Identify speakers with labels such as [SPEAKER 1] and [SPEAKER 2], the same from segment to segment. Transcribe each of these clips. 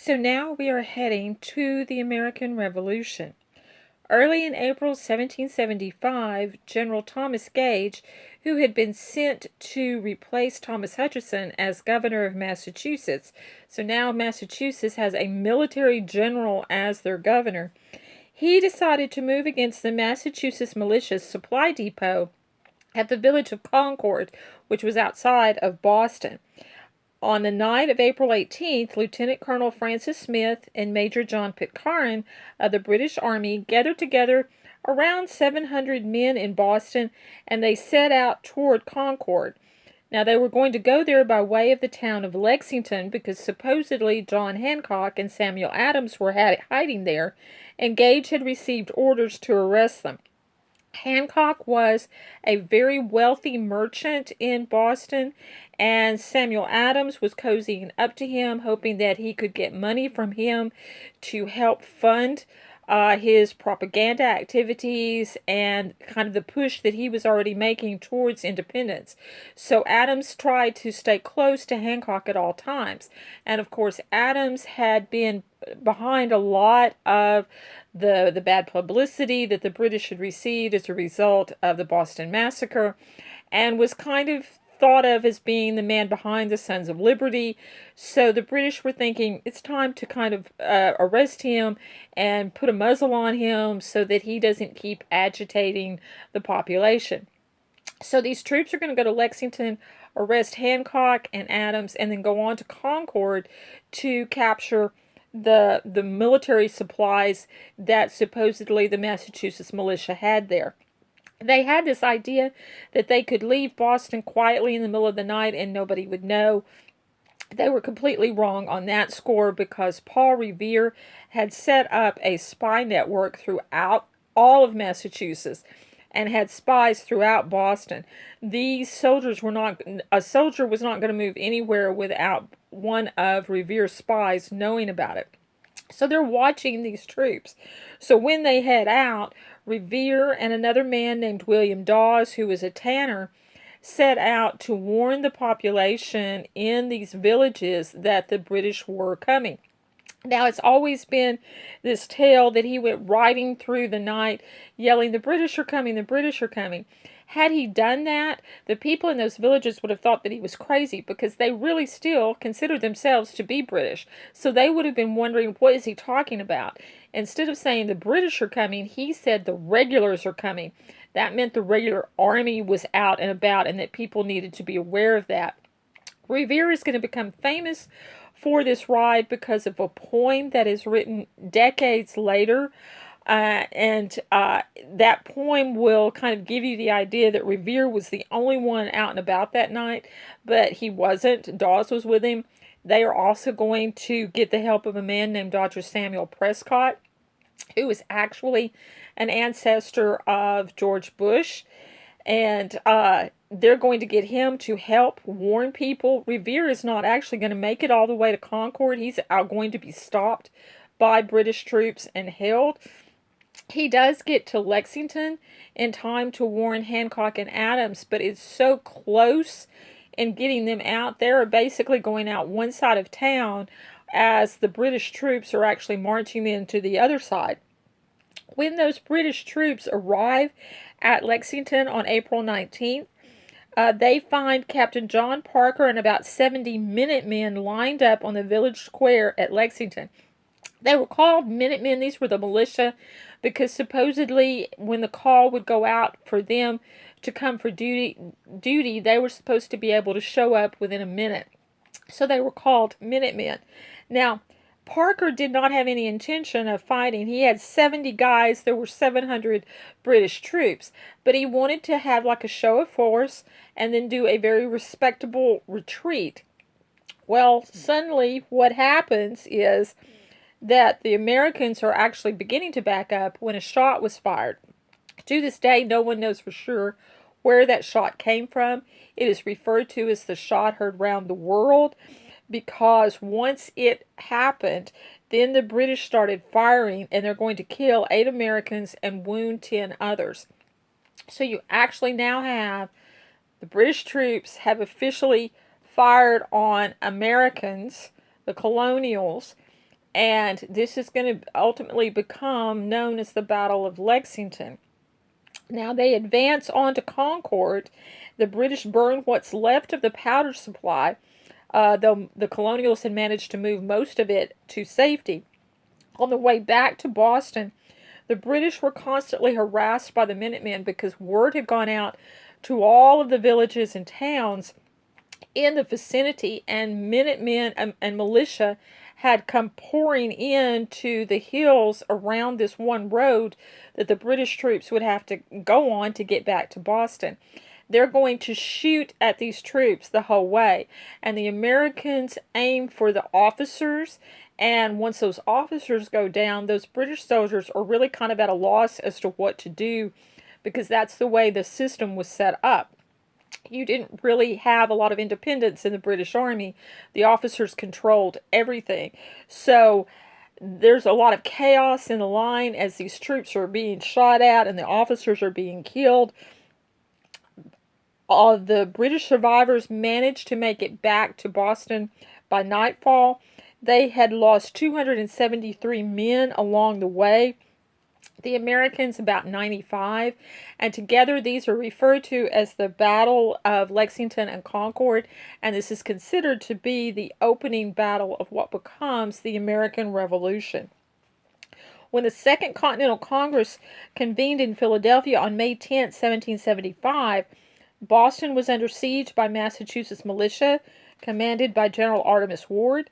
[SPEAKER 1] So now we are heading to the American Revolution. Early in April 1775, General Thomas Gage, who had been sent to replace Thomas Hutchinson as governor of Massachusetts, so now Massachusetts has a military general as their governor, he decided to move against the Massachusetts Militia's supply depot at the village of Concord, which was outside of Boston. On the night of April 18th, Lieutenant Colonel Francis Smith and Major John Pitcairn of the British Army gathered together around 700 men in Boston, and they set out toward Concord. Now, they were going to go there by way of the town of Lexington because supposedly John Hancock and Samuel Adams were hiding there, and Gage had received orders to arrest them. Hancock was a very wealthy merchant in Boston, and Samuel Adams was cozying up to him, hoping that he could get money from him to help fund his propaganda activities and kind of the push that he was already making towards independence. So Adams tried to stay close to Hancock at all times. And of course, Adams had been behind a lot of the bad publicity that the British had received as a result of the Boston Massacre, and was kind of thought of as being the man behind the Sons of Liberty. So the British were thinking it's time to kind of arrest him and put a muzzle on him so that he doesn't keep agitating the population. So these troops are going to go to Lexington, arrest Hancock and Adams, and then go on to Concord to capture the military supplies that supposedly the Massachusetts militia had there. They had this idea that they could leave Boston quietly in the middle of the night and nobody would know. They were completely wrong on that score because Paul Revere had set up a spy network throughout all of Massachusetts and had spies throughout Boston. These soldiers were not, a soldier was not going to move anywhere without one of Revere's spies knowing about it. So they're watching these troops. So when they head out, Revere and another man named William Dawes, who was a tanner, set out to warn the population in these villages that the British were coming. Now, it's always been this tale that he went riding through the night yelling, "The British are coming, the British are coming." Had he done that, the people in those villages would have thought that he was crazy because they really still considered themselves to be British. So they would have been wondering, what is he talking about? Instead of saying the British are coming, he said the regulars are coming. That meant the regular army was out and about and that people needed to be aware of that. Revere is going to become famous for this ride because of a poem that is written decades later. And that poem will kind of give you the idea that Revere was the only one out and about that night, but he wasn't. Dawes was with him. They are also going to get the help of a man named Dr. Samuel Prescott, who is actually an ancestor of George Bush. And they're going to get him to help warn people. Revere is not actually going to make it all the way to Concord. He's going to be stopped by British troops and held. He does get to Lexington in time to warn Hancock and Adams, but it's so close in getting them out. They're basically going out one side of town as the British troops are actually marching into the other side. When those British troops arrive at Lexington on April 19th, they find Captain John Parker and about 70 Minutemen lined up on the village square at Lexington. They were called Minutemen. These were the militia because supposedly when the call would go out for them to come for duty, they were supposed to be able to show up within a minute. So they were called Minutemen. Now, Parker did not have any intention of fighting. He had 70 guys. There were 700 British troops. But he wanted to have like a show of force and then do a very respectable retreat. Well, suddenly what happens is that the Americans are actually beginning to back up when a shot was fired. To this day, no one knows for sure where that shot came from. It is referred to as the shot heard round the world because once it happened, then the British started firing and they're going to kill 8 Americans and wound 10 others. So you actually now have the British troops have officially fired on Americans, the colonials, And this is going to ultimately become known as the Battle of Lexington. Now they advance on to Concord. The British burn what's left of the powder supply, though the colonials had managed to move most of it to safety. On the way back to Boston, the British were constantly harassed by the Minutemen because word had gone out to all of the villages and towns in the vicinity, and Minutemen and militia had come pouring into the hills around this one road that the British troops would have to go on to get back to Boston. They're going to shoot at these troops the whole way, and the Americans aim for the officers. And once those officers go down, those British soldiers are really kind of at a loss as to what to do, because that's the way the system was set up. You didn't really have a lot of independence in the British Army. The officers controlled everything. So there's a lot of chaos in the line as these troops are being shot at and the officers are being killed. All the British survivors managed to make it back to Boston by nightfall. They had lost 273 men along the way. The Americans about 95, and together these are referred to as the Battle of Lexington and Concord, and this is considered to be the opening battle of what becomes the American Revolution. When the Second Continental Congress convened in Philadelphia on May 10, 1775, Boston was under siege by Massachusetts militia, commanded by General Artemas Ward.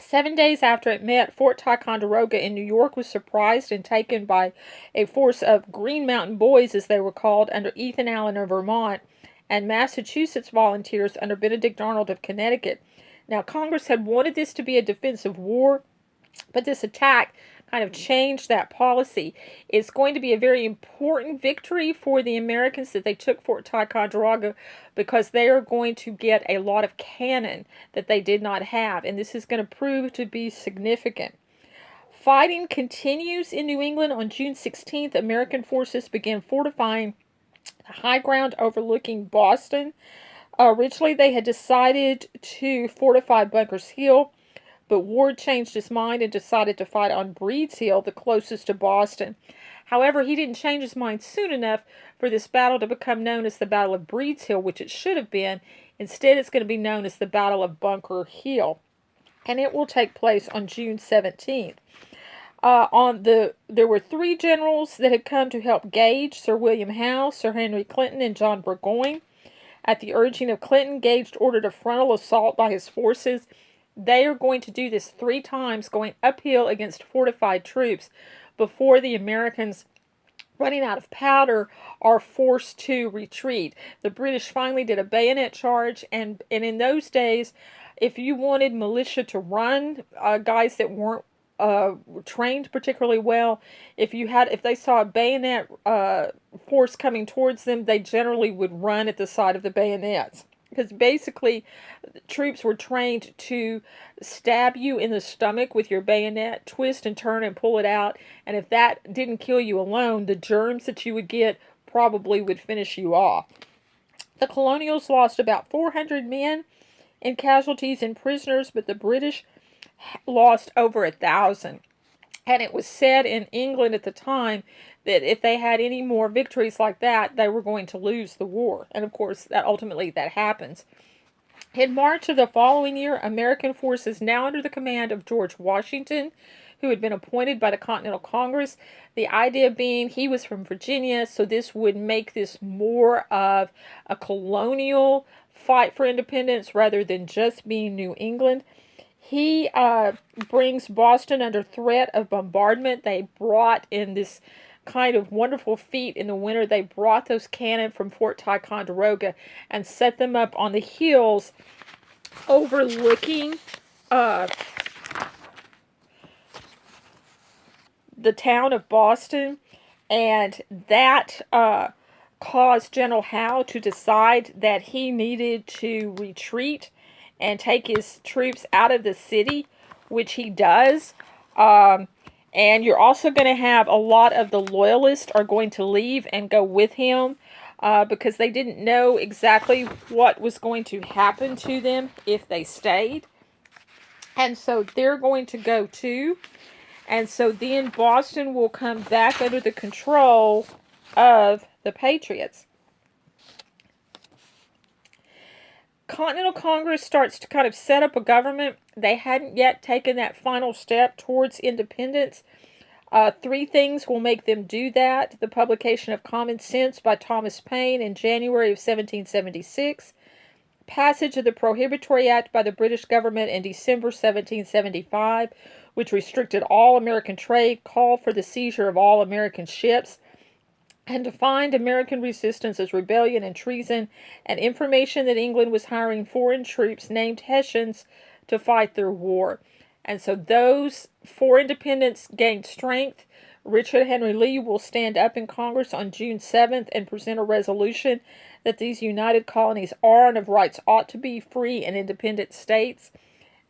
[SPEAKER 1] 7 days after it met, Fort Ticonderoga in New York was surprised and taken by a force of Green Mountain Boys, as they were called, under Ethan Allen of Vermont, and Massachusetts volunteers under Benedict Arnold of Connecticut. Now, Congress had wanted this to be a defensive war, but this attack kind of changed that policy. It's going to be a very important victory for the Americans that they took Fort Ticonderoga, because they are going to get a lot of cannon that they did not have, and this is going to prove to be significant. Fighting continues in New England. On June 16th, American forces began fortifying the high ground overlooking Boston. Originally, they had decided to fortify Bunker's Hill, but Ward changed his mind and decided to fight on Breed's Hill, the closest to Boston. However, he didn't change his mind soon enough for this battle to become known as the Battle of Breed's Hill, which it should have been. Instead, it's going to be known as the Battle of Bunker Hill, and it will take place on June 17th. There were three generals that had come to help Gage: Sir William Howe, Sir Henry Clinton, and John Burgoyne. At the urging of Clinton, Gage ordered a frontal assault by his forces. They are going to do this 3 times, going uphill against fortified troops, before the Americans, running out of powder, are forced to retreat. The British finally did a bayonet charge, and in those days, if you wanted militia to run, guys that weren't trained particularly well, if they saw a bayonet force coming towards them, they generally would run at the side of the bayonets. Because basically, troops were trained to stab you in the stomach with your bayonet, twist and turn and pull it out, and if that didn't kill you alone, the germs that you would get probably would finish you off. The colonials lost about 400 men in casualties and prisoners, but the British lost over 1,000. And it was said in England at the time that if they had any more victories like that, they were going to lose the war. And of course, ultimately that happens. In March of the following year, American forces, now under the command of George Washington, who had been appointed by the Continental Congress, the idea being he was from Virginia, so this would make this more of a colonial fight for independence rather than just being New England. He brings Boston under threat of bombardment. They brought in this kind of wonderful feat in the winter. They brought those cannon from Fort Ticonderoga and set them up on the hills overlooking the town of Boston. And that caused General Howe to decide that he needed to retreat and take his troops out of the city, which he does. And you're also going to have a lot of the loyalists are going to leave and go with him because they didn't know exactly what was going to happen to them if they stayed. And so they're going to go too. And so then Boston will come back under the control of the Patriots. Continental Congress starts to kind of set up a government. They hadn't yet taken that final step towards independence. Three things will make them do that: the publication of Common Sense by Thomas Paine in January of 1776, passage of the Prohibitory Act by the British government in December 1775, which restricted all American trade, called for the seizure of all American ships, and defined American resistance as rebellion and treason, and information that England was hiring foreign troops named Hessians to fight their war. And so those four independents gained strength. Richard Henry Lee will stand up in Congress on June 7th and present a resolution that these united colonies are and of rights ought to be free and independent states.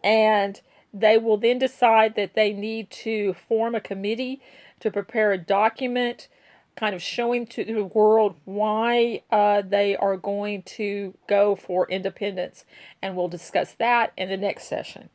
[SPEAKER 1] And they will then decide that they need to form a committee to prepare a document kind of showing to the world why they are going to go for independence. And we'll discuss that in the next session.